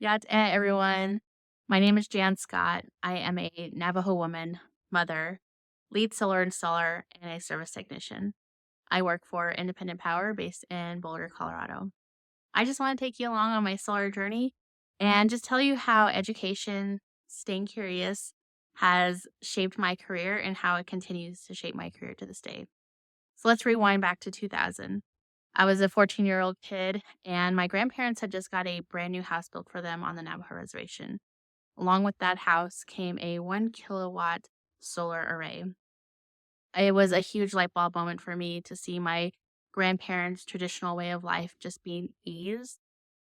Everyone. My name is Jan Scott. I am a Navajo woman, mother, lead solar installer, and a service technician. I work for Independent Power based in Boulder, Colorado. I just want to take you along on my solar journey and just tell you how education, staying curious, has shaped my career and how it continues to shape my career to this day. So let's rewind back to 2000. I was a 14-year-old kid, and my grandparents had just got a brand new house built for them on the Navajo Reservation. Along with that house came a 1 kilowatt solar array. It was a huge light bulb moment for me to see my grandparents' traditional way of life just being eased.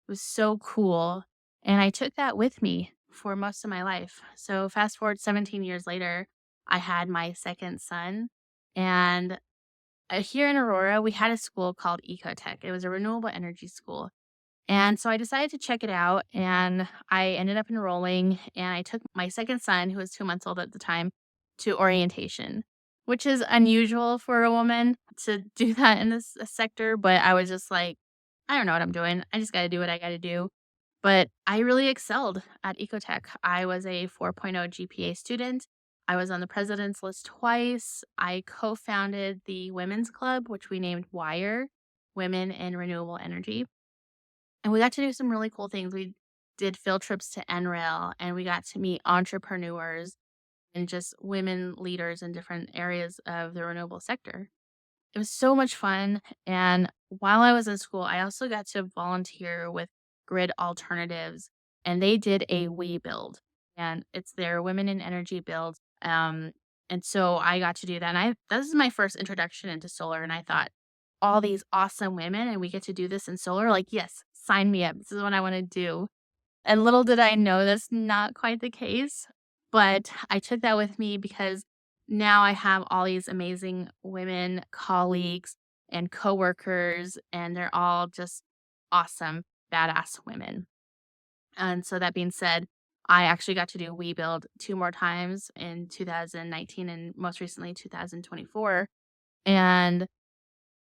It was so cool. And I took that with me for most of my life. So, fast forward 17 years later, I had my second son. And here in Aurora, we had a school called Ecotech. It was a renewable energy school. And so I decided to check it out and I ended up enrolling and I took my second son, who was 2 months old at the time, to orientation, which is unusual for a woman to do that in this sector. But I was just like, I don't know what I'm doing. I just got to do what I got to do. But I really excelled at Ecotech. I was a 4.0 GPA student. I was on the president's list twice. I co founded the women's club, which we named WIRE, Women in Renewable Energy. And we got to do some really cool things. We did field trips to NREL and we got to meet entrepreneurs and just women leaders in different areas of the renewable sector. It was so much fun. And while I was in school, I also got to volunteer with Grid Alternatives and they did a We Build and it's their Women in Energy build. And so I got to do that. And this is my first introduction into solar. And I thought, all these awesome women and we get to do this in solar. Like, yes, sign me up. This is what I want to do. And little did I know that's not quite the case. But I took that with me because now I have all these amazing women colleagues and coworkers, and they're all just awesome, badass women. And so that being said, I actually got to do We Build two more times in 2019 and most recently 2024. And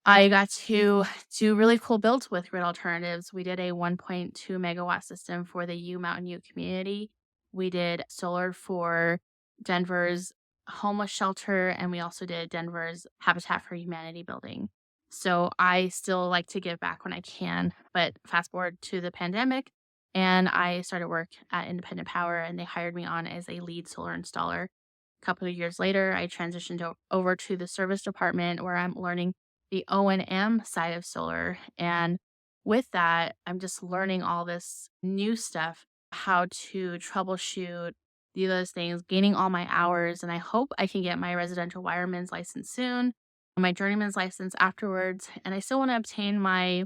I got to do really cool builds with Grid Alternatives. We did a 1.2 megawatt system for the U Mountain U community. We did solar for Denver's homeless shelter, and we also did Denver's Habitat for Humanity building. So I still like to give back when I can. But fast forward to the pandemic, and I started work at Independent Power, and they hired me on as a lead solar installer. A couple of years later, I transitioned over to the service department where I'm learning the O&M side of solar. And with that, I'm just learning all this new stuff, how to troubleshoot, do those things, gaining all my hours. And I hope I can get my residential wireman's license soon, my journeyman's license afterwards. And I still want to obtain my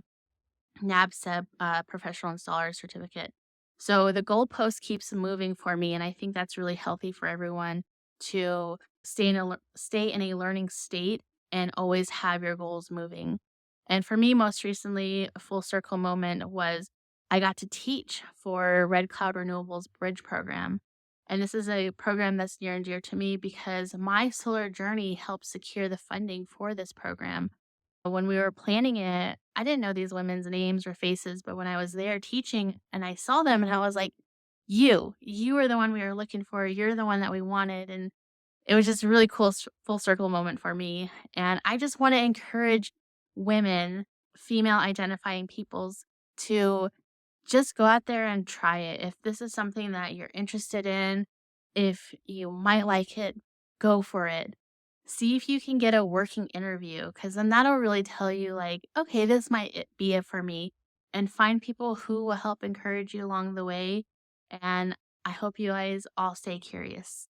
NABCEP professional installer certificate. So the goalpost keeps moving for me. And I think that's really healthy for everyone to stay in a learning state and always have your goals moving. And for me, most recently, a full circle moment was I got to teach for Red Cloud Renewables Bridge program. And this is a program that's near and dear to me because my solar journey helped secure the funding for this program. When we were planning it, I didn't know these women's names or faces, but when I was there teaching and I saw them and I was like, you are the one we were looking for. You're the one that we wanted. And it was just a really cool full circle moment for me. And I just want to encourage women, female identifying peoples, to just go out there and try it. If this is something that you're interested in, if you might like it, go for it. See if you can get a working interview because then that'll really tell you, like, okay, this might be it for me. And find people who will help encourage you along the way. And I hope you guys all stay curious.